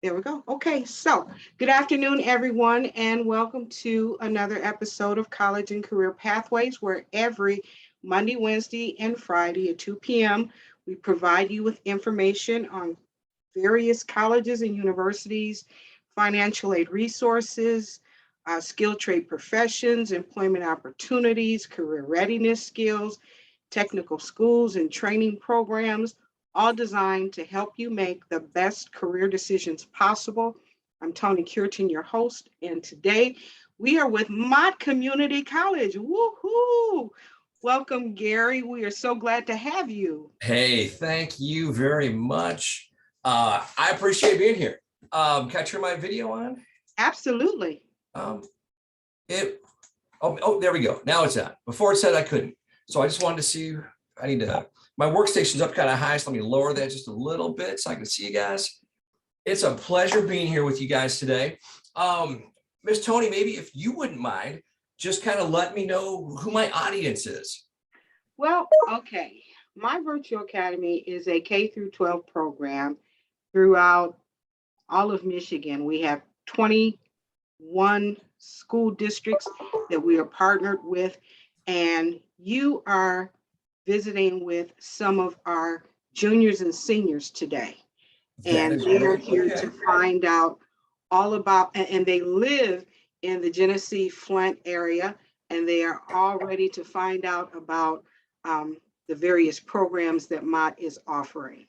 There we go. Okay, so good afternoon, everyone, and welcome to another episode of College and Career Pathways, where every Monday, Wednesday, and Friday at 2 p.m., we provide you with information on various colleges and universities, financial aid resources, skilled trade professions, employment opportunities, career readiness skills, technical schools and training programs, all designed to help you make the best career decisions possible. I'm Tony Curtin, your host, and today we are with Mott Community College. Woohoo! Welcome, Gary. We are so glad to have you. Hey, thank you very much. I appreciate being here. Can I turn my video on? Absolutely. Oh, there we go. Now it's on. Before it said I couldn't. So I just wanted to see, my workstation's up kind of high, so let me lower that just a little bit so I can see you guys. It's a pleasure being here with you guys today. Miss Tony, maybe if you wouldn't mind, just kind of let me know who my audience is. Well, okay. My Virtual Academy is a K through 12 program throughout all of Michigan. We have 21 school districts that we are partnered with, and you are visiting with some of our juniors and seniors today. And they are here to find out all about, and they live in the Genesee Flint area, and they are all ready to find out about the various programs that Mott is offering.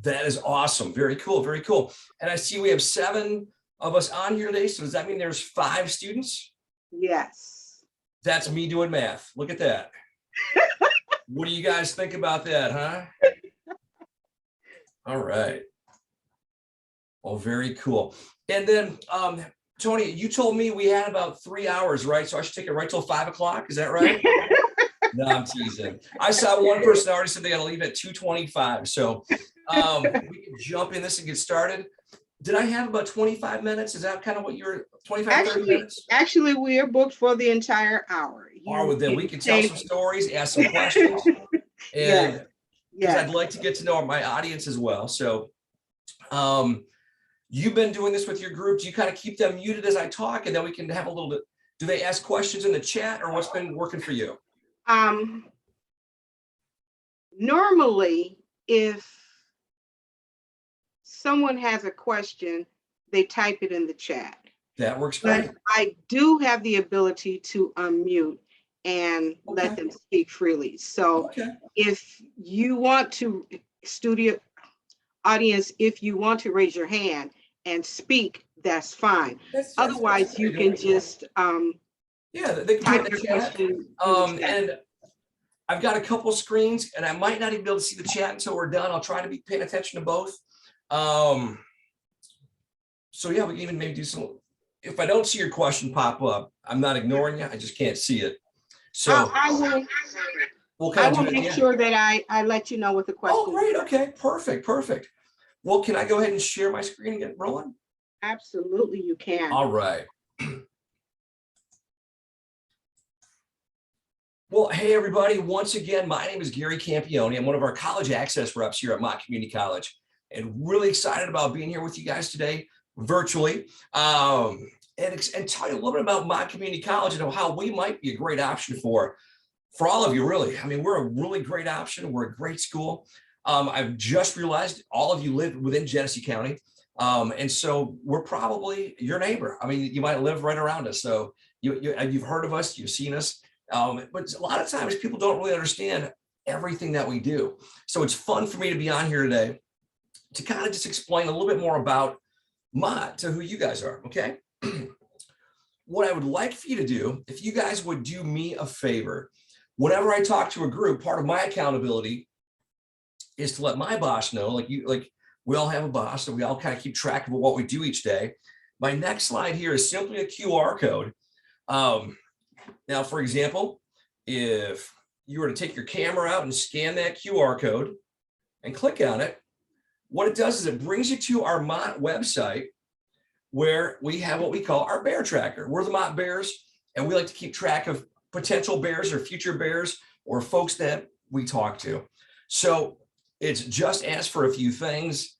That is awesome. Very cool. Very cool. And I see we have 7 of us on here today. So does that mean there's 5 students? Yes. That's me doing math. Look at that. What do you guys think about that, huh? All right. Oh, very cool. And then, Tony, you told me we had about 3 hours, right? So I should take it right till 5 o'clock. Is that right? No, I'm teasing. I saw one person already said they got to leave at 2:25. So we can jump in this and get started. Did I have about 25 minutes? Is that kind of what you're 25, 30 minutes? Actually, we are booked for the entire hour. Or then we can tell some stories, ask some questions. And because I'd like to get to know my audience as well. So you've been doing this with your group. Do you kind of keep them muted as I talk, and then we can have a little bit, do they ask questions in the chat, or what's been working for you? Normally, if someone has a question, they type it in the chat. That works great. But I do have the ability to unmute and let them speak freely. So if you want to, studio audience, if you want to raise your hand and speak, that's fine. Otherwise, you can just they can type the chat. And I've got a couple screens, and I might not even be able to see the chat until we're done. I'll try to be paying attention to both. So yeah, we can even maybe do some. If I don't see your question pop up, I'm not ignoring you. I just can't see it. So I will make sure that I let you know what the question is. Oh, great. Okay, perfect. Perfect. Well, can I go ahead and share my screen and get rolling? Absolutely, you can. All right. Well, hey, everybody. Once again, my name is Gary Campione. I'm one of our college access reps here at Mott Community College, and really excited about being here with you guys today virtually. And tell you a little bit about Mott Community College and how we might be a great option for all of you, really. I mean, we're a really great option. We're a great school. I've just realized all of you live within Genesee County. And so we're probably your neighbor. I mean, you might live right around us. So you've heard of us, you've seen us. But a lot of times people don't really understand everything that we do. So it's fun for me to be on here today to kind of just explain a little bit more about Mott to who you guys are, okay? What I would like for you to do, if you guys would do me a favor, whenever I talk to a group, part of my accountability is to let my boss know, like we all have a boss, and we all kind of keep track of what we do each day. My next slide here is simply a QR code. Now, for example, if you were to take your camera out and scan that QR code and click on it, what it does is it brings you to our Mott website, where we have what we call our bear tracker. We're the Mott Bears, and we like to keep track of potential bears or future bears or folks that we talk to. So it's just asked for a few things.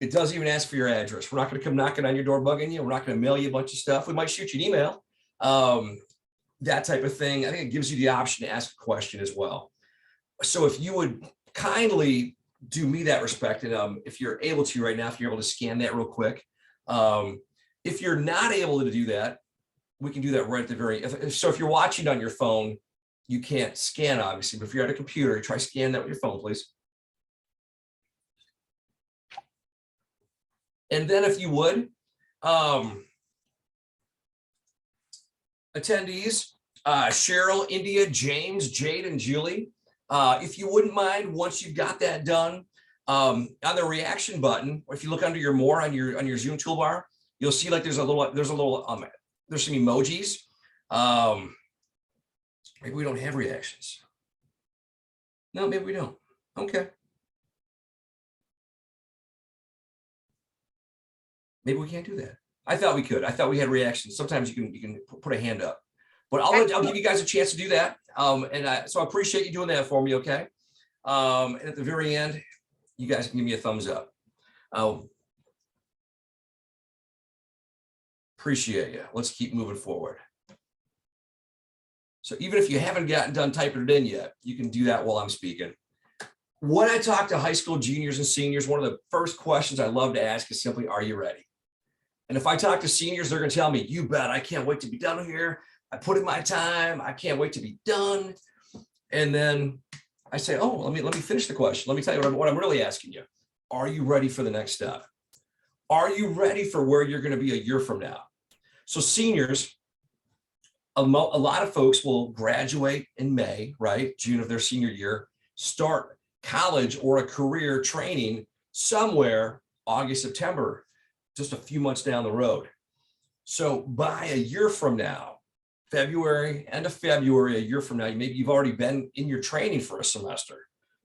It doesn't even ask for your address. We're not going to come knocking on your door bugging you. We're not going to mail you a bunch of stuff. We might shoot you an email, that type of thing. I think it gives you the option to ask a question as well. So if you would kindly do me that respect, and if you're able to right now, if you're able to scan that real quick. If you're not able to do that, we can do that right at the very, so if you're watching on your phone, you can't scan obviously, but if you're at a computer, try scan that with your phone, please. And then if you would, attendees, Cheryl, India, James, Jade, and Julie, if you wouldn't mind, once you've got that done, on the reaction button, or if you look under your more on your Zoom toolbar, you'll see like there's some emojis. Maybe we don't have reactions. No, maybe we don't. Okay. Maybe we can't do that. I thought we could. I thought we had reactions. Sometimes you can put a hand up, but I'll give you guys a chance to do that. So I appreciate you doing that for me. Okay. And at the very end, you guys can give me a thumbs up. Appreciate you. Let's keep moving forward. So even if you haven't gotten done typing it in yet, you can do that while I'm speaking. When I talk to high school juniors and seniors, one of the first questions I love to ask is simply, are you ready? And if I talk to seniors, they're going to tell me, you bet, I can't wait to be done here. I put in my time. I can't wait to be done. And then I say, oh, let me finish the question. Let me tell you what I'm really asking you. Are you ready for the next step? Are you ready for where you're going to be a year from now? So seniors, a lot of folks will graduate in May, right? June of their senior year, start college or a career training somewhere August, September, just a few months down the road. So by a year from now, February, end of February, a year from now, maybe you've already been in your training for a semester.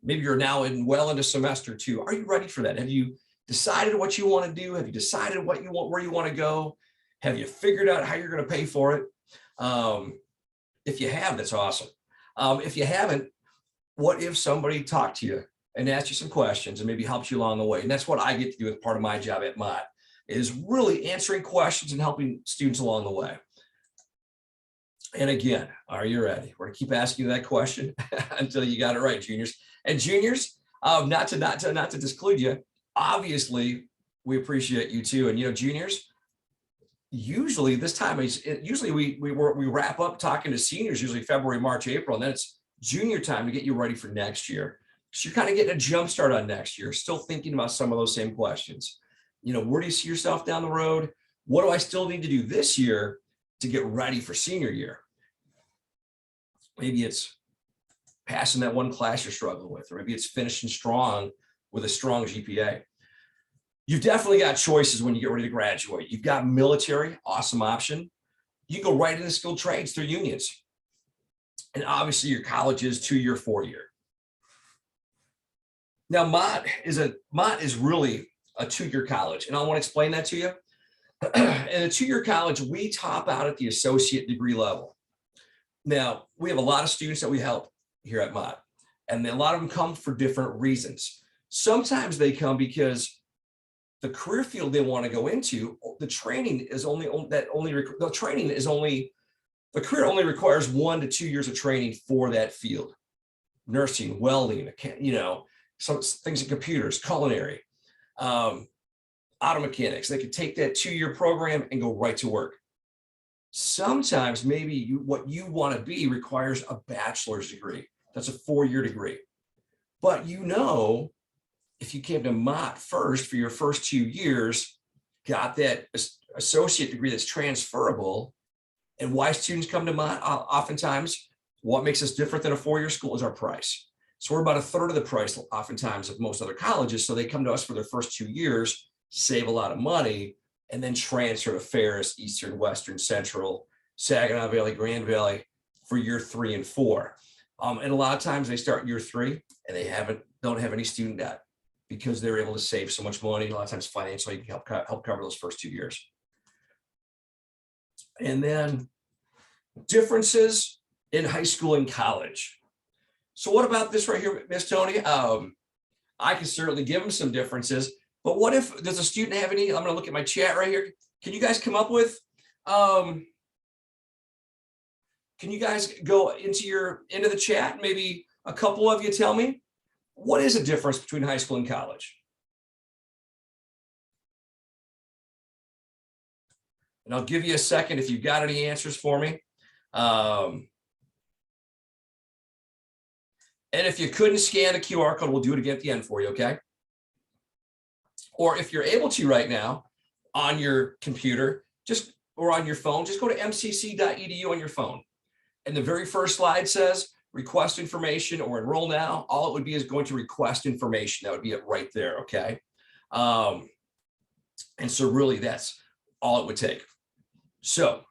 Maybe you're now well into semester 2. Are you ready for that? Have you decided what you want to do? Have you decided what you want, where you want to go? Have you figured out how you're going to pay for it? If you have, that's awesome. If you haven't, what if somebody talked to you and asked you some questions and maybe helped you along the way? And that's what I get to do as part of my job at Mott, is really answering questions and helping students along the way. And again, are you ready? We're gonna keep asking you that question until you got it right, juniors. And juniors, not to disclude you, obviously we appreciate you too. And juniors, usually this time usually we wrap up talking to seniors usually February, March, April, and then it's junior time to get you ready for next year. So you're kind of getting a jump start on next year, still thinking about some of those same questions. Where do you see yourself down the road? What do I still need to do this year to get ready for senior year? Maybe it's passing that one class you're struggling with, or maybe it's finishing strong with a strong GPA. You've definitely got choices when you get ready to graduate. You've got military, awesome option. You can go right into skilled trades through unions. And obviously your college is 2-year, 4-year. Now Mott is really a 2-year college. And I want to explain that to you. In a 2-year college, we top out at the associate degree level. Now, we have a lot of students that we help here at Mott, and a lot of them come for different reasons. Sometimes they come because the career field they want to go into, the career only requires 1 to 2 years of training for that field. Nursing, welding, some things in computers, culinary, auto mechanics. They could take that 2-year program and go right to work. Sometimes maybe what you want to be requires a bachelor's degree. That's a 4-year degree. But if you came to Mott first for your first 2 years, got that associate degree that's transferable, and why students come to Mott oftentimes, what makes us different than a 4-year school is our price. So we're about 1/3 of the price oftentimes of most other colleges. So they come to us for their first 2 years, save a lot of money, and then transfer to Ferris, Eastern, Western, Central, Saginaw Valley, Grand Valley for year 3 and 4. And a lot of times they start year 3 and they don't have any student debt because they're able to save so much money. A lot of times financially, you can help cover those first 2 years. And then differences in high school and college. So what about this right here, Miss Tony? I can certainly give them some differences. But what if, does a student have any, I'm going to look at my chat right here. Can you guys come up with, can you guys go into the chat? Maybe a couple of you tell me, what is the difference between high school and college? And I'll give you a second if you've got any answers for me. And if you couldn't scan the QR code, we'll do it again at the end for you, okay? Or if you're able to right now on your computer, or on your phone, just go to mcc.edu on your phone. And the very first slide says request information or enroll now. All it would be is going to request information. That would be it right there, okay? And so really that's all it would take. So,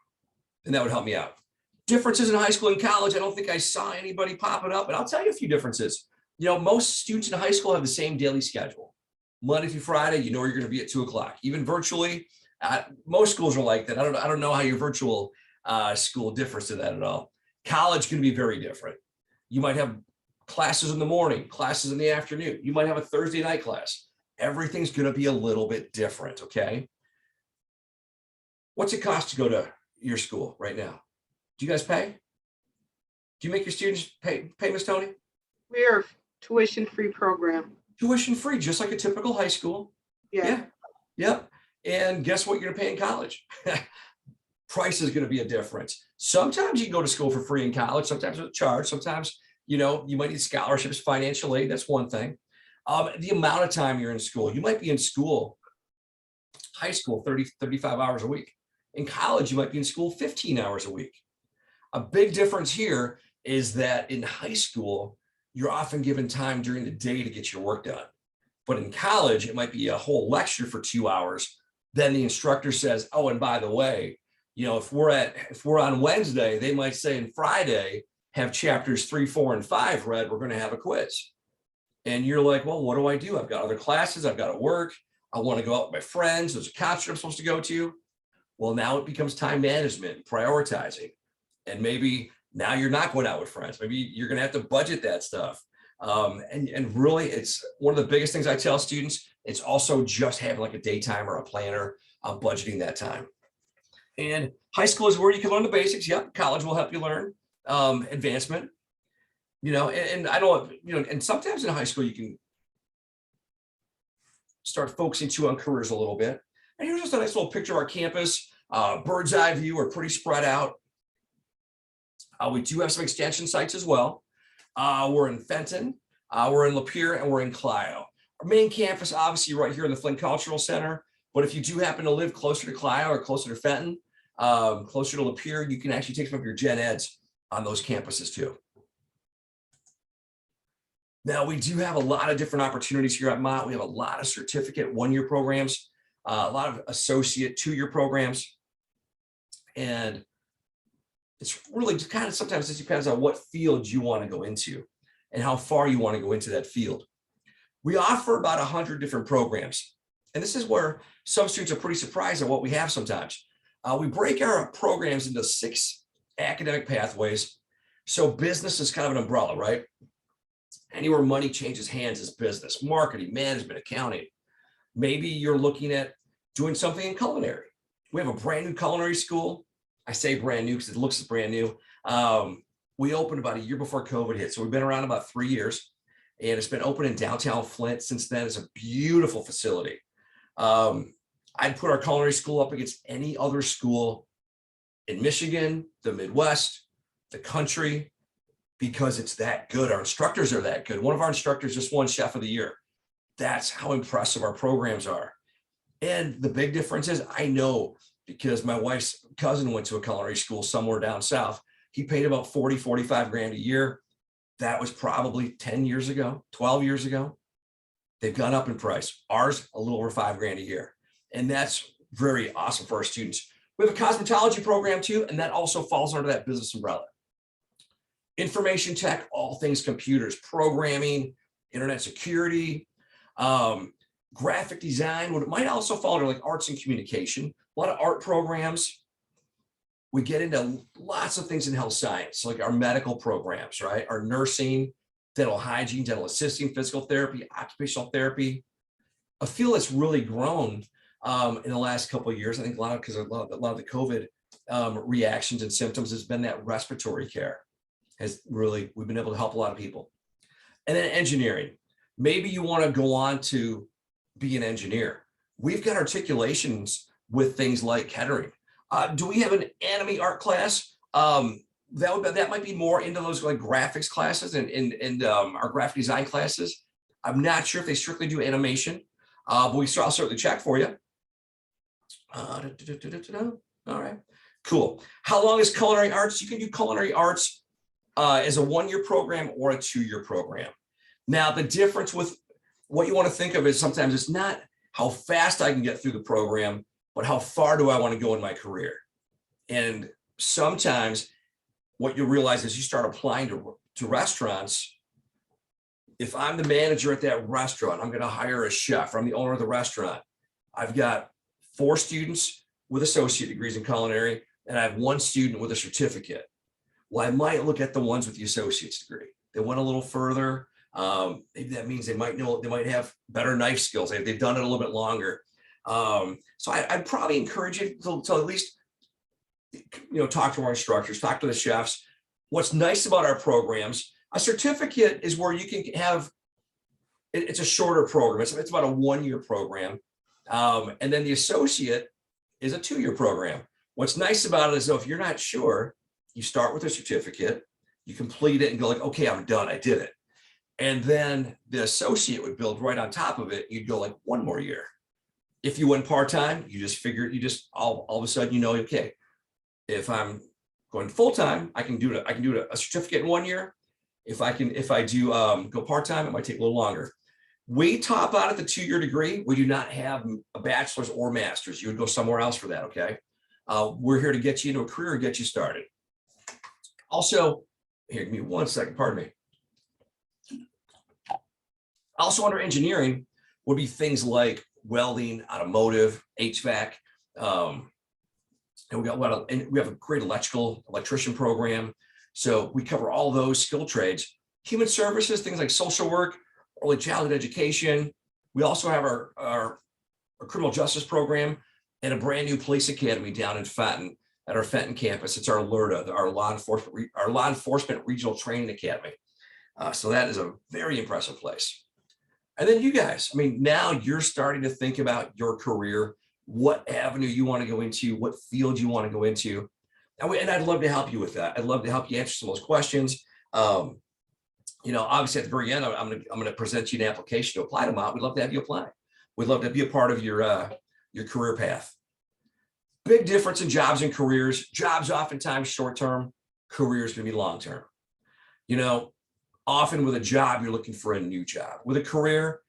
and that would help me out. Differences in high school and college, I don't think I saw anybody popping up, but I'll tell you a few differences. You know, most students in high school have the same daily schedule. Monday through Friday, you know you're going to be at 2 o'clock. Even virtually, most schools are like that. I don't know how your virtual school differs to that at all. College can be very different. You might have classes in the morning, classes in the afternoon. You might have a Thursday night class. Everything's going to be a little bit different, okay? What's it cost to go to your school right now? Do you guys pay? Do you make your students pay, Miss Tony? We are tuition-free program. Tuition-free, just like a typical high school. Yeah. Yep. And guess what you're going to pay in college? Price is going to be a difference. Sometimes you can go to school for free in college. Sometimes with a charge. Sometimes, you know, you might need scholarships, financial aid. That's one thing. The amount of time you're in school. You might be in school, high school, 30, 35 hours a week. In college, you might be in school 15 hours a week. A big difference here is that in high school, you're often given time during the day to get your work done. But in college, it might be a whole lecture for 2 hours. Then the instructor says, oh, and by the way, you know, if we're on Wednesday, they might say, and Friday, have chapters 3, 4, and 5 read, we're going to have a quiz. And you're like, well, what do I do? I've got other classes. I've got to work. I want to go out with my friends. There's a concert I'm supposed to go to. Well, now it becomes time management, prioritizing. And maybe now you're not going out with friends. Maybe you're going to have to budget that stuff. And really, it's one of the biggest things I tell students. It's also just having like a daytime or a planner on budgeting that time. And high school is where you can learn the basics. Yep, college will help you learn advancement. You know, and I don't, you know, and sometimes in high school you can start focusing too on careers a little bit. And here's just a nice little picture of our campus. Bird's eye view. We're pretty spread out. We do have some extension sites as well. We're in Fenton, we're in Lapeer, and we're in Clio. Our main campus, obviously, right here in the Flint Cultural Center. But if you do happen to live closer to Clio or closer to Fenton, closer to Lapeer, you can actually take some of your gen eds on those campuses too. Now, we do have a lot of different opportunities here at Mott. We have a lot of certificate one-year programs, a lot of associate two-year programs. And it's really just kind of sometimes it depends on what field you want to go into and how far you want to go into that field. We offer about 100 different programs. And this is where some students are pretty surprised at what we have sometimes. We break our programs into 6 academic pathways. So business is kind of an umbrella, right? Anywhere money changes hands is business, marketing, management, accounting. Maybe you're looking at doing something in culinary. We have a brand new culinary school. I say brand new because it looks brand new. We opened about a year before COVID hit. So we've been around about 3 years, and it's been open in downtown Flint since then. It's a beautiful facility. I'd put our culinary school up against any other school in Michigan, the Midwest, the country, because it's that good. Our instructors are that good. One of our instructors just won Chef of the Year. That's how impressive our programs are. And the big difference is, I know because my wife's cousin went to a culinary school somewhere down south. He paid about 40, 45 grand a year. That was probably 10 years ago, 12 years ago. They've gone up in price. Ours, a little over 5 grand a year. And that's very awesome for our students. We have a cosmetology program too, and that also falls under that business umbrella. Information tech, all things computers, programming, internet security, graphic design. What it might also fall under like arts and communication, a lot of art programs. We get into lots of things in health science, like our medical programs, right? Our nursing, dental hygiene, dental assisting, physical therapy, occupational therapy, a field that's really grown in the last couple of years. I think because a lot of the COVID reactions and symptoms has been that respiratory care we've been able to help a lot of people. And then engineering. Maybe you want to go on to be an engineer. We've got articulations with things like Kettering. Do we have an anime art class? That might be more into those like graphics classes and our graphic design classes. I'm not sure if they strictly do animation, but I'll certainly check for you. All right, cool. How long is culinary arts? You can do culinary arts as a 1-year program or a 2-year program. Now, the difference with what you want to think of is sometimes it's not how fast I can get through the program, but how far do I want to go in my career? And sometimes what you realize is you start applying to restaurants. If I'm the manager at that restaurant, I'm going to hire a chef. I'm the owner of the restaurant. I've got 4 students with associate degrees in culinary, and I have 1 student with a certificate. Well, I might look at the ones with the associate's degree. They went a little further. Maybe that means they might have better knife skills. They've done it a little bit longer. So I'd probably encourage you to at least, talk to our instructors, talk to the chefs. What's nice about our programs, a certificate is where you can have, it's a shorter program. It's about a 1-year program. And then the associate is a 2-year program. What's nice about it is though, if you're not sure, you start with a certificate, you complete it and go like, okay, I'm done, I did it. And then the associate would build right on top of it. You'd go like 1 more year. If you went part-time, all of a sudden, okay, if I'm going full-time, I can do a certificate in 1 year. If I do go part-time, it might take a little longer. We top out at the 2-year degree. We do not have a bachelor's or master's. You would go somewhere else for that, okay? We're here to get you into a career and get you started. Also, here, give me 1 second, pardon me. Also under engineering would be things like welding, automotive, HVAC. And we have a great electrician program. So we cover all those skill trades. Human services, things like social work, early childhood education. We also have our criminal justice program and a brand new police academy down in Fenton at our Fenton campus. It's our LERTA, our law enforcement regional training academy. So that is a very impressive place. And then you guys, now you're starting to think about your career, what avenue you want to go into, what field you want to go into. And I'd love to help you with that. I'd love to help you answer some of those questions. Obviously at the very end, I'm going to present you an application to apply to Mott. We'd love to have you apply. We'd love to be a part of your career path. Big difference in jobs and careers. Jobs oftentimes short-term, careers can be long-term. Often with a job, you're looking for a new job. With a career,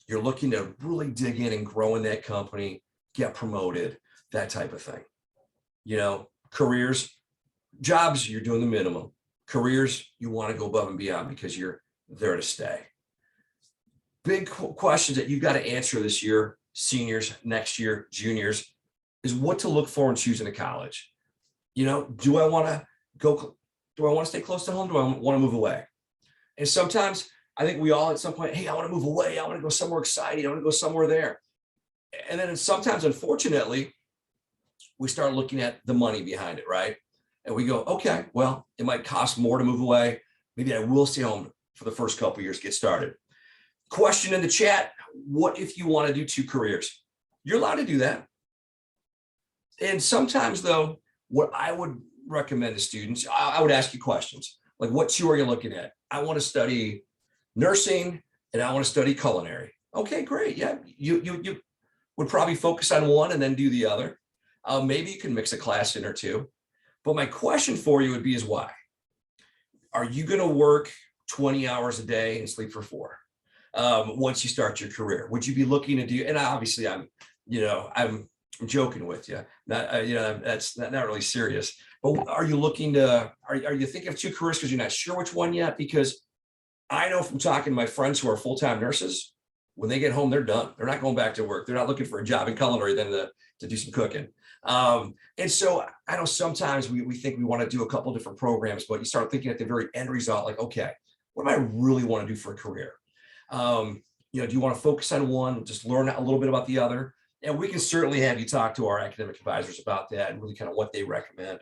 you're looking to really dig in and grow in that company, get promoted, that type of thing. Careers, jobs, you're doing the minimum. Careers, you want to go above and beyond because you're there to stay. Big questions that you've got to answer this year, seniors, next year, juniors, is what to look for in choosing a college. Do I want to stay close to home? Do I want to move away? And sometimes I think we all at some point, hey, I want to move away. I want to go somewhere exciting. I want to go somewhere there. And then sometimes, unfortunately, we start looking at the money behind it, right? And we go, okay, well, it might cost more to move away. Maybe I will stay home for the first couple of years, get started. Question in the chat, what if you want to do 2 careers? You're allowed to do that. And sometimes though, what I would recommend to students, I would ask you questions like, what 2 are you looking at? I want to study nursing and I want to study culinary. Okay, great. Yeah, you would probably focus on one and then do the other. Maybe you can mix a class in or 2. But my question for you would be is why? Are you going to work 20 hours a day and sleep for 4 once you start your career? Would you be looking to do, and obviously I'm joking with you. That's not really serious. But are you looking to, are you thinking of 2 careers because you're not sure which one yet? Because I know from talking to my friends who are full-time nurses, when they get home, they're done. They're not going back to work. They're not looking for a job in culinary than to do some cooking. And so I know sometimes we think we want to do a couple different programs, but you start thinking at the very end result, like, okay, what do I really want to do for a career? do you want to focus on one, just learn a little bit about the other? And we can certainly have you talk to our academic advisors about that and really kind of what they recommend.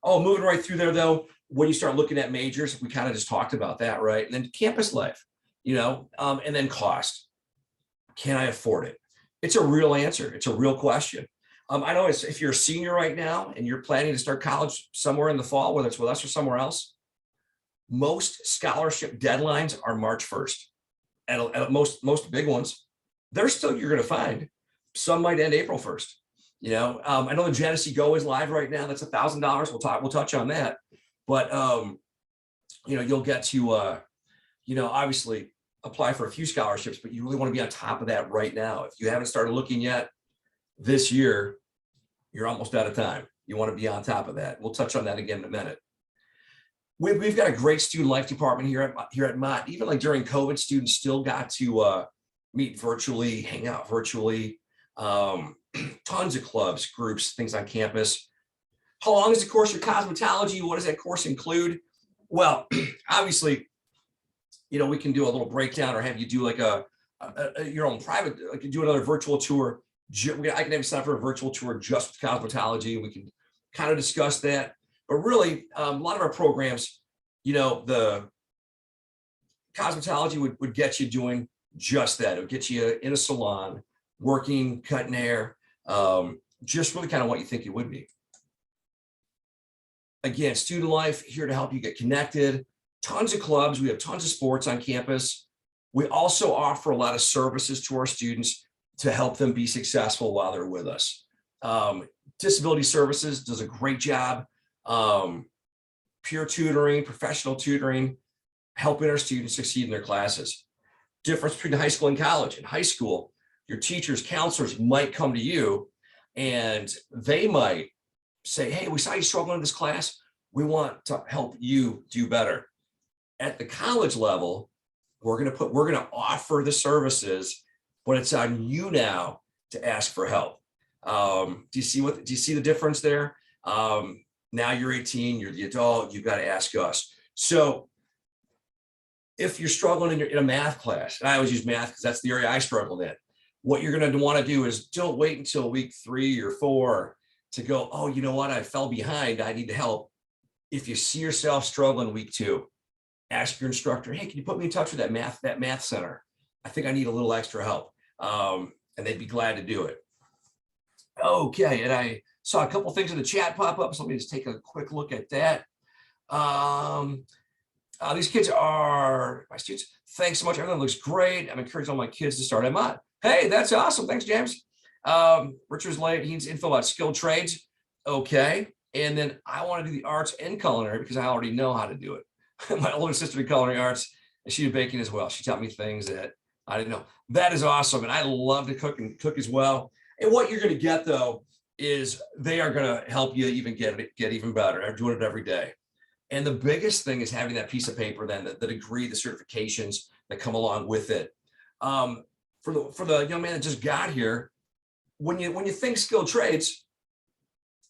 Oh, moving right through there though, when you start looking at majors, we kind of just talked about that, right? And then campus life, and then cost. Can I afford it? It's a real answer. It's a real question. I know if you're a senior right now and you're planning to start college somewhere in the fall, whether it's with us or somewhere else, most scholarship deadlines are March 1st. At most big ones, you're going to find. Some might end April 1st. I know the Genesee Go is live right now. That's $1,000. We'll touch on that. But you'll get to obviously apply for a few scholarships, but you really want to be on top of that right now. If you haven't started looking yet this year, you're almost out of time. You want to be on top of that. We'll touch on that again in a minute. We've got a great student life department here at Mott. Even like during COVID, students still got to meet virtually, hang out virtually. Tons of clubs, groups, things on campus. How long is the course of cosmetology? What does that course include? Well, obviously, we can do a little breakdown or have you do like your own private, like you do another virtual tour. I can have you sign up for a virtual tour just with cosmetology. We can kind of discuss that. But really, a lot of our programs, the cosmetology would get you doing just that. It would get you in a salon, working, cutting hair, just really kind of what you think it would be. Again, student life, here to help you get connected. Tons of clubs. We have tons of sports on campus. We also offer a lot of services to our students to help them be successful while they're with us. Disability Services does a great job. Peer tutoring, professional tutoring, helping our students succeed in their classes. Difference between high school and college. In high school, your teachers, counselors might come to you and they might say, hey, we saw you struggling in this class. We want to help you do better. At the college level, we're going to offer the services, but it's on you now to ask for help. Do you see the difference there? Now you're 18, you're the adult, you've got to ask us. So if you're struggling in a math class, and I always use math because that's the area I struggled in, what you're going to want to do is don't wait until week 3 or 4 to go, oh, you know what, I fell behind, I need help. If you see yourself struggling week 2, ask your instructor, hey, can you put me in touch with that math center? I think I need a little extra help. And they'd be glad to do it. Okay, and I saw a couple things in the chat pop up, so let me just take a quick look at that. These kids are my students. Thanks so much. Everything looks great. I'm encouraging all my kids to start at Mott. Hey, that's awesome. Thanks, James. Richard's late. He needs info about skilled trades. Okay. And then I want to do the arts and culinary because I already know how to do it. My older sister did culinary arts and she did baking as well. She taught me things that I didn't know. That is awesome. And I love to cook and cook as well. And what you're going to get though is they are going to help you even get even better. I'm doing it every day. And the biggest thing is having that piece of paper, then the degree, the certifications that come along with it. For the young man that just got here, when you think skilled trades,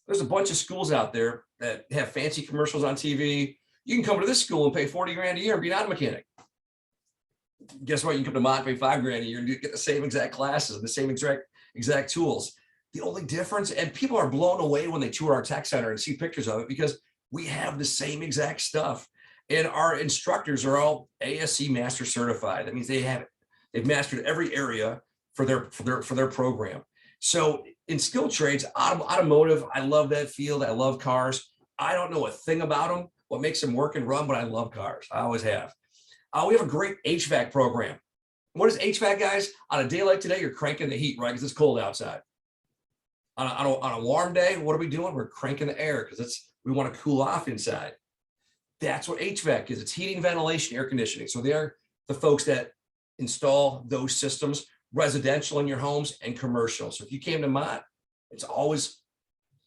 there's a bunch of schools out there that have fancy commercials on TV. You can come to this school and pay 40 grand a year and be an auto mechanic. Guess what? You can come to Mott, pay 5 grand a year and get the same exact classes, the same exact tools. The only difference, and people are blown away when they tour our tech center and see pictures of it because we have the same exact stuff. And our instructors are all ASC master certified. That means they've mastered every area for their program. So in skilled trades, automotive, I love that field. I love cars. I don't know a thing about them, what makes them work and run, but I love cars. I always have. We have a great HVAC program. What is HVAC, guys? On a day like today, you're cranking the heat, right? Because it's cold outside. On a warm day, what are we doing? We're cranking the air because we want to cool off inside. That's what HVAC is. It's heating, ventilation, air conditioning. So they are the folks that install those systems, residential in your homes and commercial. So if you came to Mott, it's always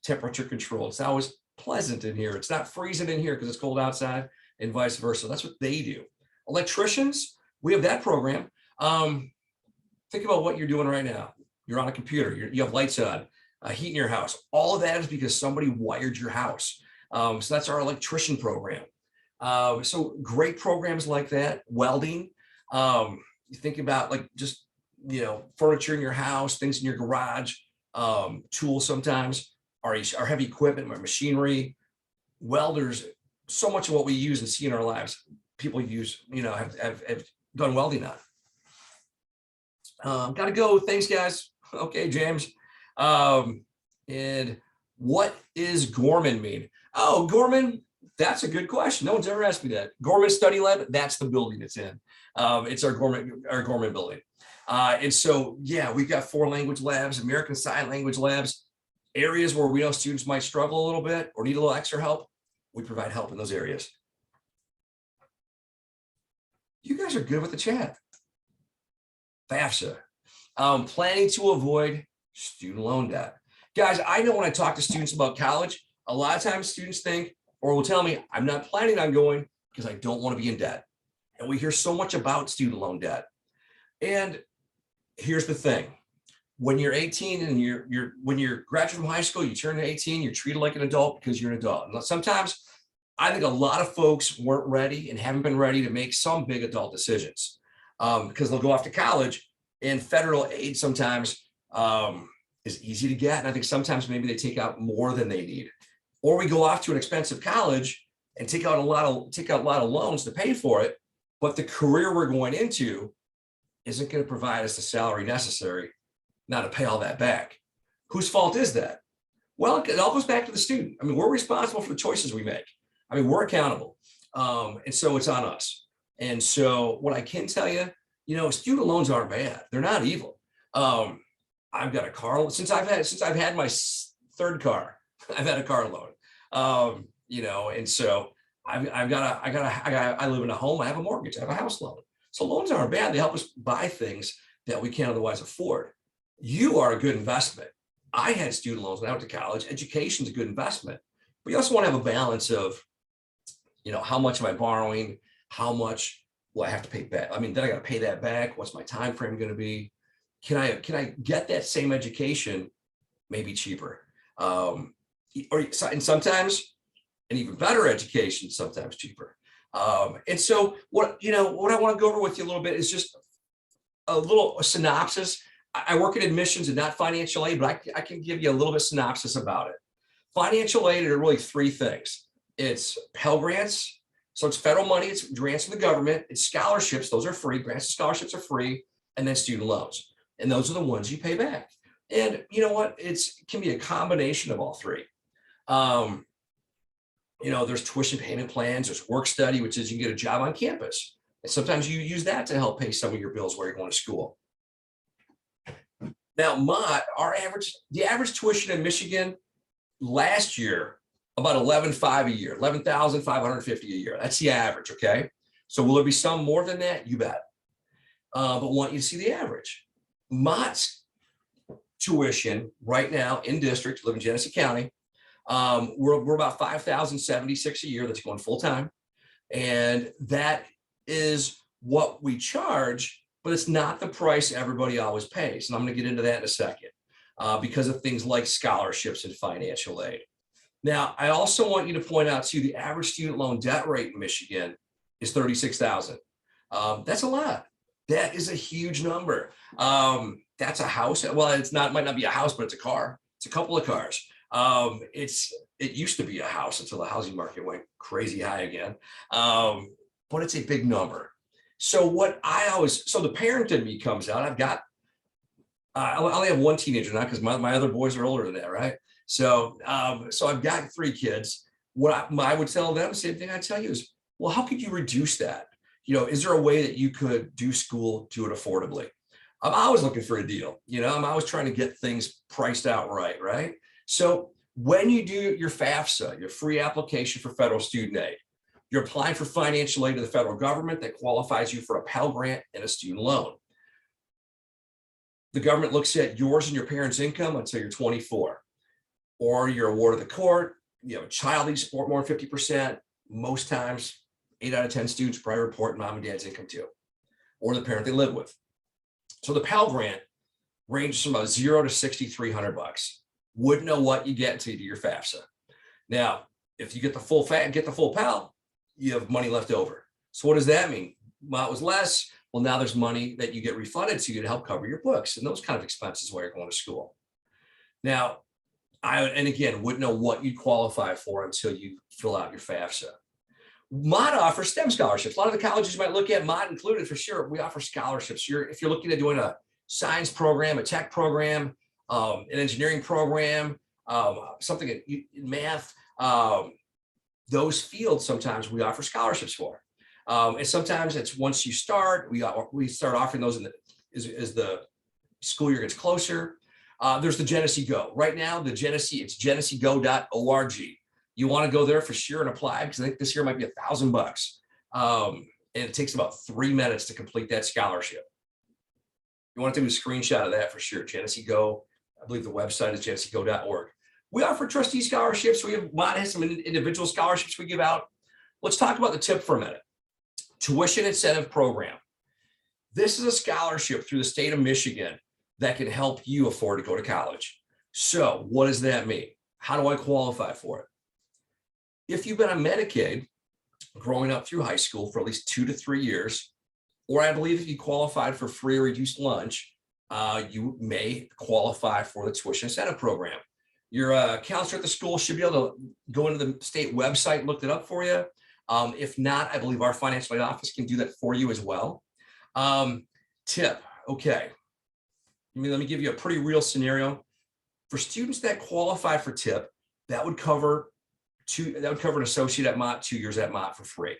temperature controlled. It's always pleasant in here. It's not freezing in here because it's cold outside and vice versa. That's what they do. Electricians, we have that program. Think about what you're doing right now. You're on a computer, you have lights on, heat in your house. All of that is because somebody wired your house. So that's our electrician program. So great programs like that. Welding. You think about like just, furniture in your house, things in your garage, tools sometimes, our heavy equipment, our machinery, welders. So much of what we use and see in our lives, people use, have done welding on. Got to go. Thanks, guys. Okay, James. And what is Gorman mean? Oh, Gorman, that's a good question. No one's ever asked me that. Gorman Study Lab, that's the building it's in. It's our Gorman building. And so, yeah, we've got 4 language labs, American Sign Language labs, areas where we know students might struggle a little bit or need a little extra help. We provide help in those areas. You guys are good with the chat. FAFSA, planning to avoid student loan debt. Guys, I know when I talk to students about college, a lot of times students think, or will tell me, I'm not planning on going because I don't want to be in debt. And we hear so much about student loan debt. And here's the thing. When you're 18 and when you're graduating from high school, you turn 18, you're treated like an adult because you're an adult. And sometimes I think a lot of folks weren't ready and haven't been ready to make some big adult decisions because they'll go off to college, and federal aid sometimes is easy to get. And I think sometimes maybe they take out more than they need, or we go off to an expensive college and take out a lot of loans to pay for it. But the career we're going into isn't going to provide us the salary necessary now to pay all that back. Whose fault is that? Well, it all goes back to the student. I mean, we're responsible for the choices we make. I mean, we're accountable. And so it's on us. And so what I can tell you, student loans aren't bad. They're not evil. I've got a car since I've had my 3rd car. I've had a car loan. And so I live in a home. I have a mortgage. I have a house loan. So loans aren't bad. They help us buy things that we can't otherwise afford. You are a good investment. I had student loans when I went to college. Education is a good investment, but you also want to have a balance of, how much am I borrowing? How much will I have to pay back? I mean, then I got to pay that back. What's my time frame going to be? Can I get that same education maybe cheaper? And sometimes an even better education, sometimes cheaper. And so what I want to go over with you a little bit is just a synopsis. I work in admissions and not financial aid, but I can give you a little bit of synopsis about it. Financial aid are really 3 things. It's Pell Grants. So it's federal money. It's grants from the government. It's scholarships. Those are free. Grants and scholarships are free. And then student loans. And those are the ones you pay back. And you know what? It can be a combination of all 3. There's tuition payment plans. There's work study, which is you can get a job on campus. And sometimes you use that to help pay some of your bills while you're going to school. Now, Mott, the average tuition in Michigan last year, about $11,500 a year, $11,550 a year. That's the average, okay? So will there be some more than that? You bet. But want you to see the average. Mott's tuition right now in district, live in Genesee County, we're about $5,076 a year that's going full time. And that is what we charge, but it's not the price everybody always pays. And I'm going to get into that in a second because of things like scholarships and financial aid. Now, I also want you to point out too, the average student loan debt rate in Michigan is $36,000. That's a lot. That is a huge number. That's a house. Well, it might not be a house, but it's a car. It's a couple of cars. It used to be a house until the housing market went crazy high again. But it's a big number. So the parent in me comes out. I only have 1 teenager now because my other boys are older than that, right? So I've got 3 kids. What I would tell them, same thing I tell you is, well, how could you reduce that? Is there a way that you could do school, do it affordably? I'm always looking for a deal. I'm always trying to get things priced out right? So when you do your FAFSA, your free application for federal student aid, you're applying for financial aid to the federal government that qualifies you for a Pell Grant and a student loan. The government looks at yours and your parents' income until you're 24, or you're awarded the court. You have a child that you support more than 50%. Most times, 8 out of 10 students probably report mom and dad's income too, or the parent they live with. So the Pell Grant ranges from about $0 to $6,300. Wouldn't know what you get until you do your FAFSA. Now, if you get the full Pell, you have money left over. So what does that mean? Well, it was less. Well, now there's money that you get refunded to you to help cover your books and those kind of expenses while you're going to school. Now, and again, wouldn't know what you'd qualify for until you fill out your FAFSA. Mott offers STEM scholarships. A lot of the colleges you might look at, Mott included for sure, we offer scholarships. If you're looking at doing a science program, a tech program, an engineering program, something in math, those fields sometimes we offer scholarships for. And sometimes it's once you start, we start offering those as the school year gets closer. There's the Genesee Go. Right now, it's geneseego.org. You want to go there for sure and apply because I think this year might be $1,000. And it takes about 3 minutes to complete that scholarship. You want to do a screenshot of that for sure. Genesee Go, I believe the website is geneseego.org. We offer trustee scholarships. Mott has some individual scholarships we give out. Let's talk about the TIP for a minute. Tuition Incentive Program. This is a scholarship through the state of Michigan that can help you afford to go to college. So what does that mean? How do I qualify for it? If you've been on Medicaid growing up through high school for at least 2 to 3 years, or I believe if you qualified for free or reduced lunch, you may qualify for the Tuition Incentive Program. Your counselor at the school should be able to go into the state website and look it up for you. If not, I believe our financial aid office can do that for you as well. TIP, okay. Let me give you a pretty real scenario. For students that qualify for TIP, that would cover an associate at Mott, 2 years at Mott for free.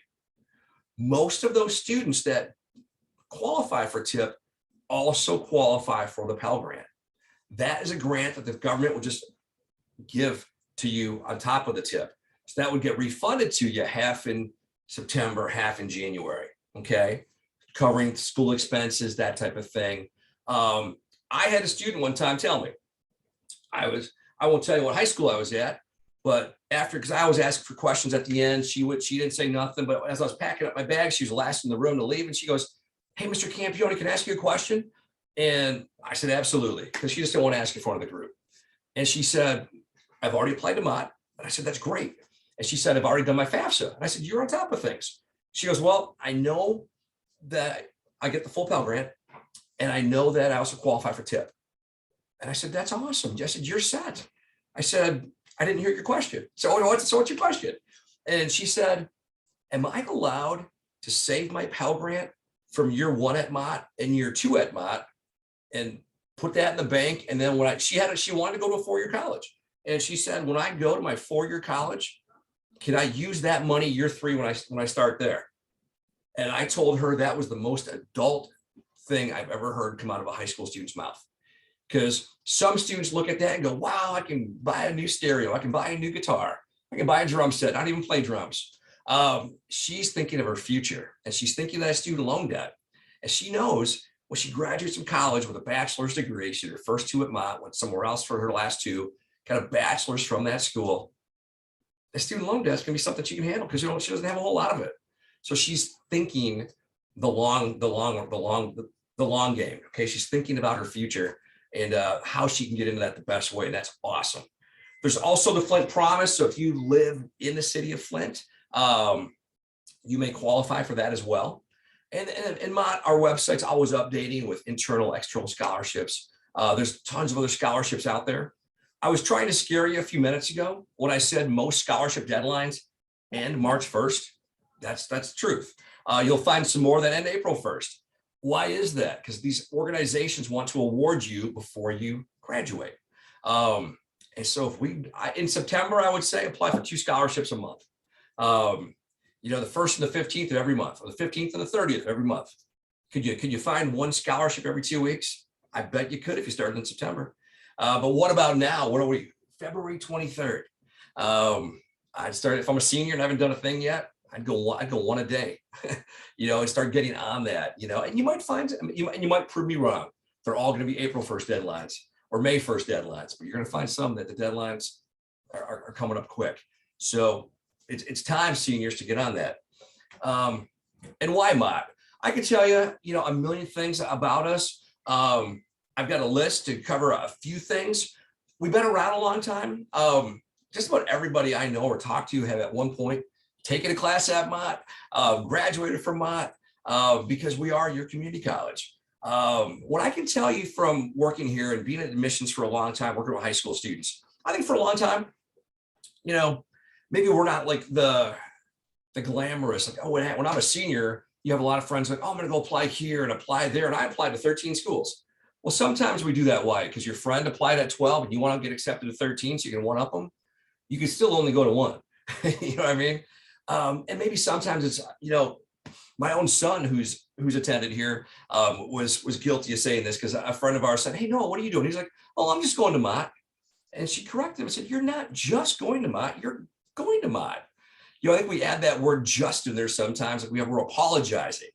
Most of those students that qualify for TIP also qualify for the Pell Grant. That is a grant that the government will just give to you on top of the TIP. So that would get refunded to you half in September, half in January, okay? Covering school expenses, that type of thing. I had a student one time tell me, I won't tell you what high school I was at, but because I was asking for questions at the end, she didn't say nothing, but as I was packing up my bag, she was the last in the room to leave, and she goes, "Hey, Mr. Campione, can I ask you a question?" And I said, "Absolutely," because she just didn't want to ask in front of the group. And she said, "I've already applied to Mott." And I said, "That's great." And she said, "I've already done my FAFSA." And I said, "You're on top of things." She goes, "Well, I know that I get the full Pell Grant, and I know that I also qualify for TIP." And I said, "That's awesome." I said, "You're set." I said, "I didn't hear your question." So what's your question? And she said, "Am I allowed to save my Pell Grant from year 1 at Mott and year 2 at Mott and put that in the bank?" And then she wanted to go to a 4-year college. And she said, "When I go to my 4-year college, can I use that money year 3 when I start there?" And I told her that was the most adult thing I've ever heard come out of a high school student's mouth. Because some students look at that and go, "Wow, I can buy a new stereo. I can buy a new guitar. I can buy a drum set. I don't even play drums." She's thinking of her future, and she's thinking of that student loan debt. And she knows when she graduates from college with a bachelor's degree, she did her first 2 at Mott, went somewhere else for her last 2, got a bachelor's from that school. The student loan debt is going to be something she can handle because she doesn't have a whole lot of it. So she's thinking the long game. Okay, she's thinking about her future and how she can get into that the best way. And that's awesome. There's also the Flint Promise. So if you live in the city of Flint, you may qualify for that as well. And Mott, our website's always updating with internal, external scholarships. There's tons of other scholarships out there. I was trying to scare you a few minutes ago when I said most scholarship deadlines end March 1st. That's the truth. You'll find some more that end April 1st. Why is that? Because these organizations want to award you before you graduate. And so in September, I would say apply for 2 scholarships a month. The 1st and the 15th of every month, or the 15th and the 30th of every month. Could you find 1 scholarship every 2 weeks? I bet you could if you started in September. But what about now? What are we? February 23rd. I'd start, if I'm a senior and I haven't done a thing yet, I'd go 1 a day, and start getting on that, and you might find, you might prove me wrong. They're all going to be April 1st deadlines or May 1st deadlines, but you're going to find some that the deadlines are coming up quick. So it's time, seniors, to get on that. And why Mott? I can tell you, a million things about us. I've got a list to cover a few things. We've been around a long time. Just about everybody I know or talk to have at one point taken a class at Mott, graduated from Mott. because we are your community college. What I can tell you from working here and being in admissions for a long time, working with high school students, I think for a long time, you know, maybe we're not like the glamorous, like, oh, when I'm a senior, you have a lot of friends like, oh, I'm going to go apply here and apply there. And I applied to 13 schools. Well, sometimes we do that. Why? Because your friend applied at 12 and you want to get accepted to 13 so you can one up them. You can still only go to one. You know what I mean? And maybe sometimes it's, you know, my own son who's attended here was guilty of saying this because a friend of ours said, hey, Noah, what are you doing? He's like, oh, I'm just going to Mott. And she corrected him and said, you're not just going to Mott, you're going to Mott. You know, I think we add that word just in there sometimes, like we're apologizing.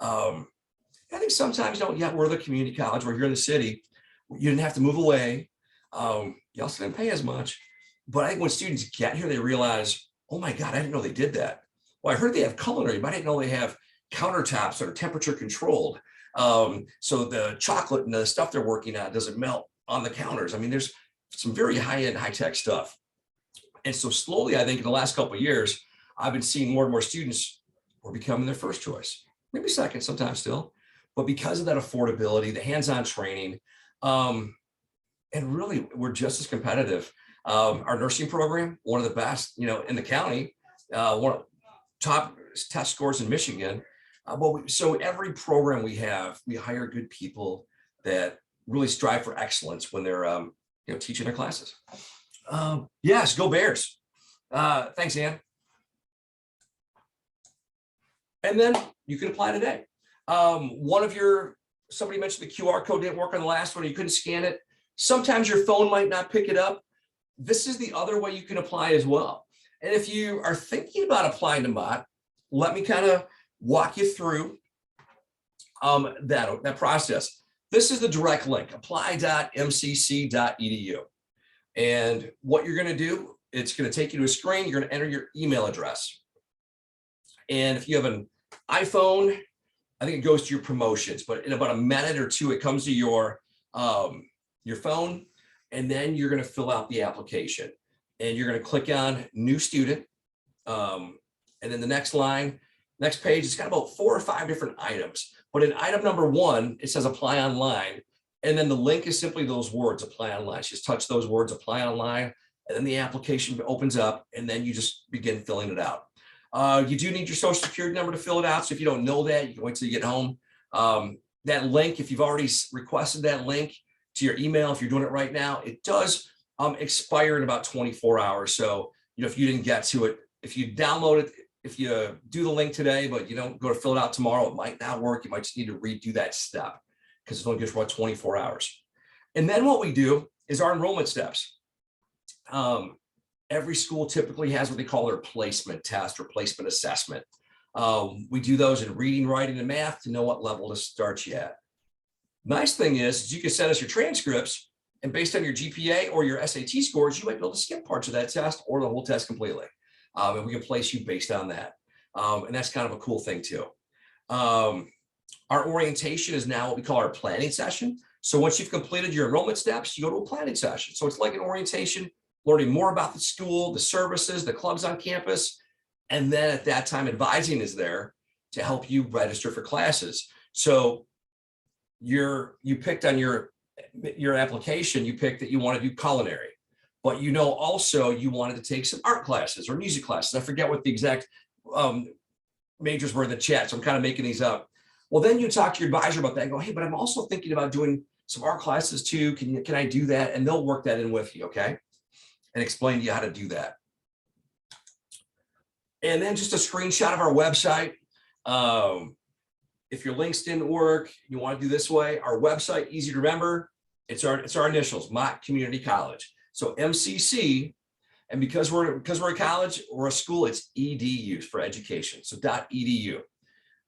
I think sometimes, you know, yeah, we're the community college, we're here in the city. You didn't have to move away. You also didn't pay as much. But I think when students get here, they realize, oh my God, I didn't know they did that. Well, I heard they have culinary, but I didn't know they have countertops that are temperature controlled. So the chocolate and the stuff they're working on doesn't melt on the counters. I mean, there's some very high-end, high-tech stuff. And so slowly, I think in the last couple of years, I've been seeing more and more students who are becoming their first choice, maybe second, sometimes still, but because of that affordability, the hands-on training, and really we're just as competitive. Our nursing program, one of the best, you know, in the county, one of top test scores in Michigan. So every program we have, we hire good people that really strive for excellence when they're, you know, teaching their classes. Yes, go Bears. Thanks, Ann. And then you can apply today. Somebody mentioned the QR code didn't work on the last one, you couldn't scan it. Sometimes your phone might not pick it up. This is the other way you can apply as well. And if you are thinking about applying to Mott, let me kind of walk you through that process. This is the direct link, apply.mcc.edu. And what you're going to do, it's going to take you to a screen. You're going to enter your email address. And if you have an iPhone, I think it goes to your promotions, but in about a minute or two, it comes to your phone, and then you're going to fill out the application. And you're going to click on new student. And then the next page, it's got about 4 or 5 different items. But in item number 1, it says apply online. And then the link is simply those words, apply online. Just touch those words, apply online. And then the application opens up, and then you just begin filling it out. You do need your social security number to fill it out. So if you don't know that, you can wait till you get home. That link, if you've already requested that link to your email, if you're doing it right now, it does expire in about 24 hours. So, you know, if you didn't get to it, if you download it, if you do the link today, but you don't go to fill it out tomorrow, it might not work. You might just need to redo that step because it's only good for about 24 hours. And then what we do is our enrollment steps. Every school typically has what they call their placement test or placement assessment. We do those in reading, writing, and math to know what level to start you at. Nice thing is you can send us your transcripts, and based on your GPA or your SAT scores, you might be able to skip parts of that test or the whole test completely. And we can place you based on that. And that's kind of a cool thing too. Our orientation is now what we call our planning session. So once you've completed your enrollment steps, you go to a planning session. So it's like an orientation, learning more about the school, the services, the clubs on campus. And then at that time, advising is there to help you register for classes. So you picked on your application, you picked that you want to do culinary, but you know also you wanted to take some art classes or music classes. I forget what the exact majors were in the chat, so I'm kind of making these up. Well, then you talk to your advisor about that and go, hey, but I'm also thinking about doing some art classes too. Can I do that? And they'll work that in with you, okay? And explain to you how to do that. And then just a screenshot of our website. If your links didn't work, you want to do this way, our website, easy to remember, it's our initials, Mott Community College. So MCC, and because we're a college or a school, it's EDU for education. So .edu.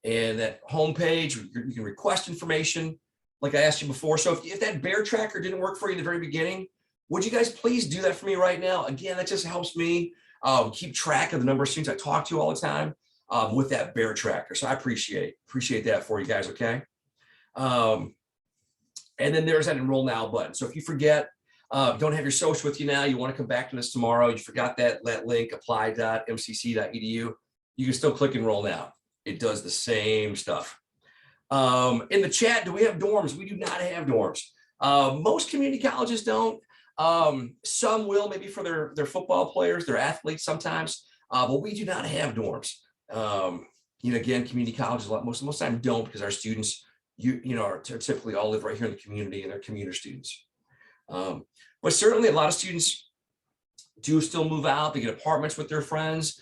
And that homepage, you can request information, like I asked you before. So if that bear tracker didn't work for you in the very beginning, would you guys please do that for me right now? Again, that just helps me keep track of the number of students I talk to all the time with that bear tracker. So I appreciate that for you guys, okay? And then there's that Enroll Now button. So if you forget, don't have your social with you now, you want to come back to this tomorrow, you forgot that link, apply.mcc.edu, you can still click Enroll Now. It does the same stuff. In the chat, do we have dorms? We do not have dorms. Most community colleges don't. Some will, maybe for their football players, their athletes sometimes, but we do not have dorms. Again, community colleges most of the time don't, because our students, are typically all live right here in the community and they're commuter students. But certainly a lot of students do still move out. They get apartments with their friends,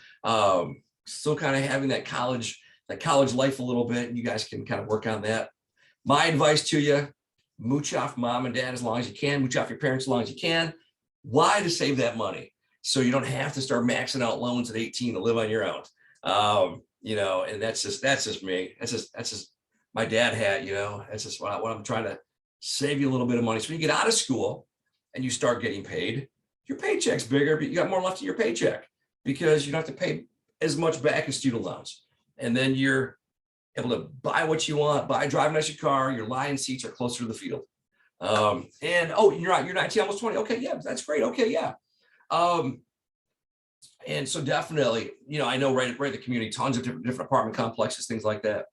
still kind of having that college life a little bit. And you guys can kind of work on that. My advice to you, mooch off mom and dad as long as you can, mooch off your parents as long as you can. Why? To save that money, so you don't have to start maxing out loans at 18 to live on your own. And that's just me. That's just my dad had, that's just what I'm trying to save you a little bit of money. So when you get out of school and you start getting paid, your paycheck's bigger, but you got more left in your paycheck because you don't have to pay as much back in student loans. And then you're able to buy what you want, drive a nicer car, your line seats are closer to the field. You're 19, almost 20. Okay, yeah, that's great. Okay, yeah. And so definitely, I know right at the community, tons of different apartment complexes, things like that.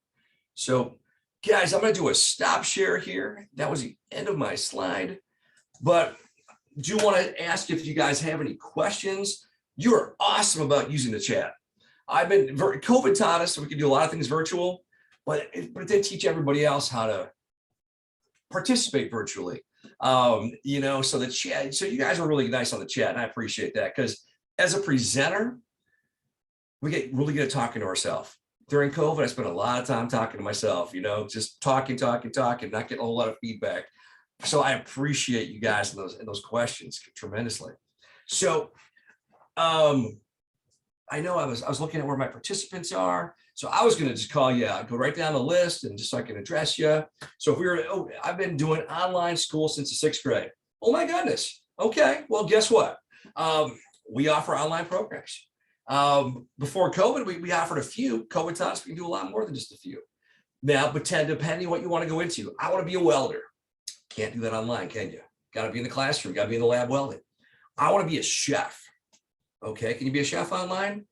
So guys, I'm going to do a stop share here. That was the end of my slide, but do want to ask if you guys have any questions. You are awesome about using the chat. COVID taught us so we could do a lot of things virtual, but it did teach everybody else how to participate virtually. So the chat, so you guys are really nice on the chat, and I appreciate that, because as a presenter, we get really good at talking to ourselves. During COVID, I spent a lot of time talking to myself, just talking, not getting a whole lot of feedback. So I appreciate you guys and those questions tremendously. So I know I was looking at where my participants are. So I was going to just call you out, go right down the list, and just so I can address you. So I've been doing online school since the 6th grade. Oh my goodness. Okay. Well, guess what? We offer online programs. Before COVID, we offered a few. COVID taught us we can do a lot more than just a few. Now, depending what you want to go into. I want to be a welder. Can't do that online, can you? Got to be in the classroom. Got to be in the lab welding. I want to be a chef. Okay, can you be a chef online?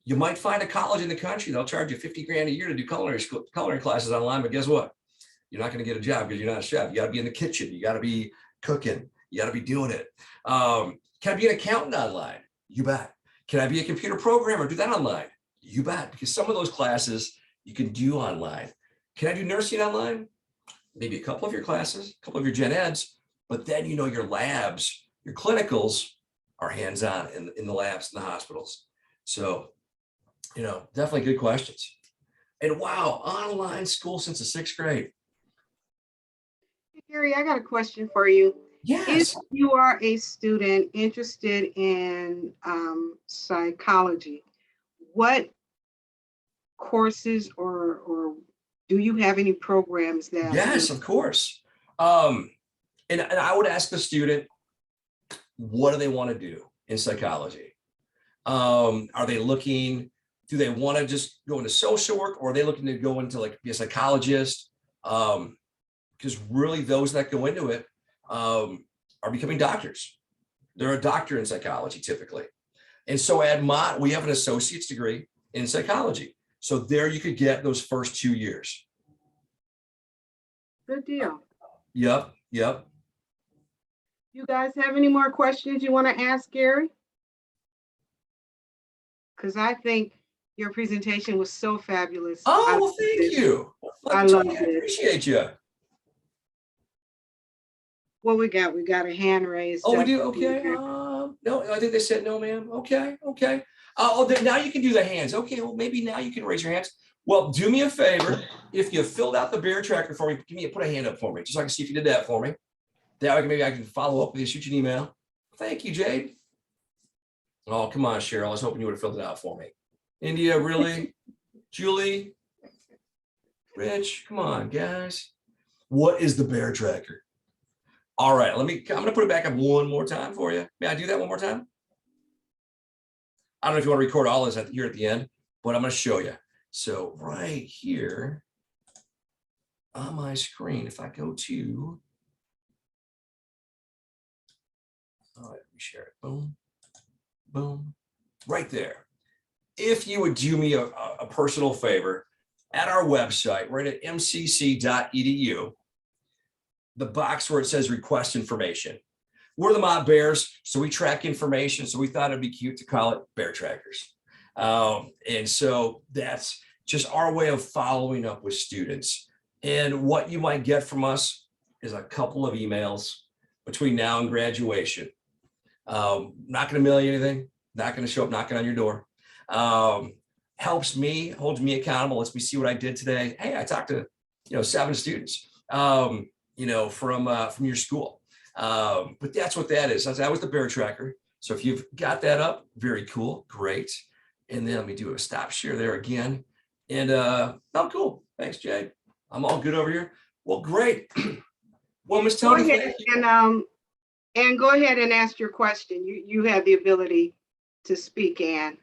You might find a college in the country that'll charge you 50 grand a year to do culinary classes online, but guess what? You're not going to get a job because you're not a chef. You got to be in the kitchen. You got to be cooking. You got to be doing it. Can I be an accountant online? You bet. Can I be a computer programmer? Do that online? You bet, because some of those classes you can do online. Can I do nursing online? Maybe a couple of your classes, a couple of your gen eds, but then your labs, your clinicals are hands-on in the labs in the hospitals. So, definitely good questions. And wow, online school since the 6th grade. Gary, I got a question for you. Yes. If you are a student interested in psychology, what courses or do you have any programs that? Yes, of course. And I would ask the student, what do they want to do in psychology? Are they looking, do they want to just go into social work, or are they looking to go into be a psychologist? Because really those that go into it are becoming doctors. They're a doctor in psychology typically. And so at Mott, we have an associate's degree in psychology. So there you could get those first 2 years. Good deal. Yep. You guys have any more questions you want to ask Gary? Because I think your presentation was so fabulous. Oh, well, thank you. I love it. I appreciate you. What we got? We got a hand raised. Oh, we do? Okay. No, I think they said no, ma'am. Okay. Now you can do the hands. Okay, well, maybe now you can raise your hands. Well, do me a favor. If you filled out the bear tracker for me, put a hand up for me, just so I can see if you did that for me. That way, maybe I can follow up with you, shoot you an email. Thank you, Jade. Oh, come on, Cheryl. I was hoping you would have filled it out for me. India, really? Julie? Rich, come on, guys. What is the bear tracker? All right, I'm going to put it back up one more time for you. May I do that one more time? I don't know if you want to record all this here at the end, but I'm going to show you. So right here on my screen, if I go to, let me share it. Boom, boom, right there. If you would do me a personal favor, at our website, right at mcc.edu, the box where it says request information. We're the Mott Bears, so we track information. So we thought it'd be cute to call it Bear Trackers. And so that's just our way of following up with students. And what you might get from us is a couple of emails between now and graduation. Not going to mail you anything, not going to show up knocking on your door. Helps me, holds me accountable, lets me see what I did today. Hey, I talked to 7 students, from your school. But that's what that is. That was the Bear Tracker. So if you've got that up, very cool, great. And then let me do a stop share there again. And oh, cool. Thanks, Jay. I'm all good over here. Well, great. Well, Ms. Tony, thank you. And go ahead and ask your question. You have the ability to speak, Ann.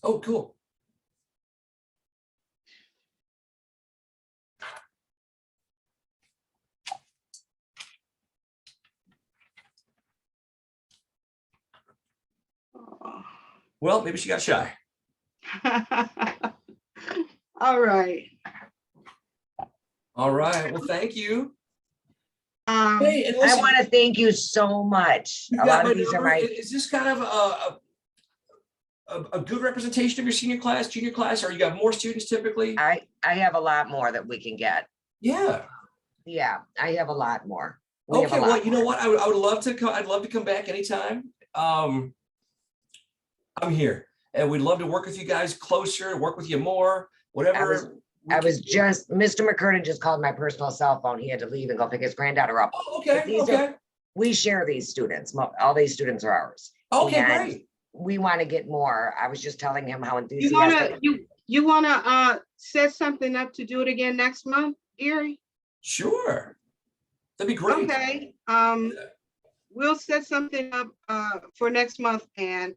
Oh, cool. Well, maybe she got shy. All right. All right. Well, thank you. Hey, and listen, I want to thank you so much. A lot of these are my. Is this kind of a good representation of your senior class, junior class, or you got more students typically? I have a lot more that we can get. Yeah. Yeah, I have a lot more. Okay, well, you know what? I would love to come. I'd love to come back anytime. I'm here, and we'd love to work with you guys closer, work with you more, whatever. I was just, Mr. McCurtain just called my personal cell phone. He had to leave and go pick his granddaughter up. Oh, okay. We share these students. All these students are ours. Okay, great. We want to get more. I was just telling him how enthusiastic. You wanna set something up to do it again next month, Gary? Sure. That'd be great. Okay. We'll set something up for next month, and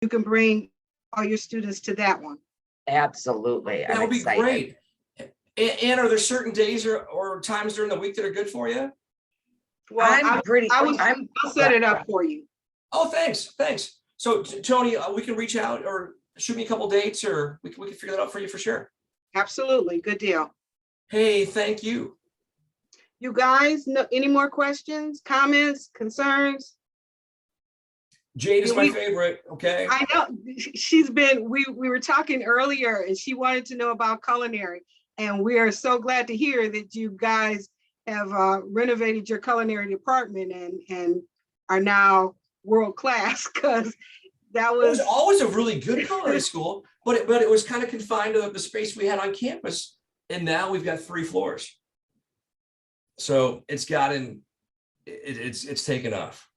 you can bring all your students to that one. Absolutely. That would be great. And are there certain days or times during the week that are good for you? Well, I'll set it up for you. Oh, thanks. So Tony, we can reach out or shoot me a couple dates, or we can figure that out for you for sure. Absolutely. Good deal. Hey, thank you. You guys, any more questions, comments, concerns? Jade is my favorite. Okay. I know we were talking earlier, and she wanted to know about culinary, and we are so glad to hear that you guys have renovated your culinary department and are now world class, because that was always a really good culinary school, but it was kind of confined to the space we had on campus, and now we've got 3 floors. So it's taken off.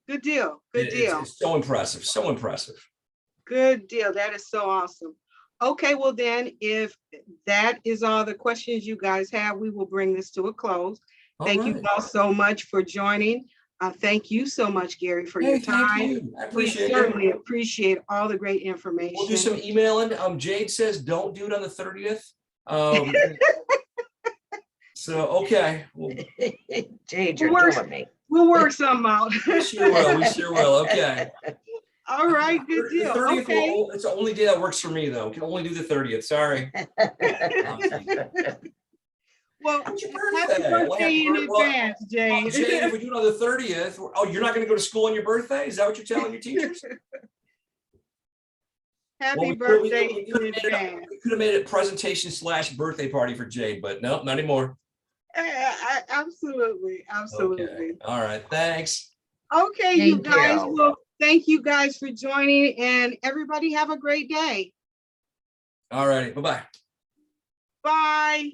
Good deal. Good deal. It's so impressive. So impressive. Good deal. That is so awesome. Okay, well then, if that is all the questions you guys have, we will bring this to a close. Thank you all so much for joining. Thank you so much, Gary, for your time. Thank you. I appreciate it. We certainly appreciate all the great information. We'll do some emailing. Jade says don't do it on the 30th. So okay. Jade, you're killing me. We'll work something out. We sure will. Okay. All right, good deal. The 30th, okay. It's the only day that works for me, though. Can only do the 30th. Sorry. Well, happy birthday in advance, Jade. Jade, if we do it on the 30th, you're not going to go to school on your birthday? Is that what you're telling your teachers? Happy birthday in advance. We could have made it presentation / birthday party for Jade, but nope, not anymore. Absolutely. Okay. All right. Thanks. Okay, you guys. Well, thank you guys for joining, and everybody have a great day. All righty. Bye-bye. Bye.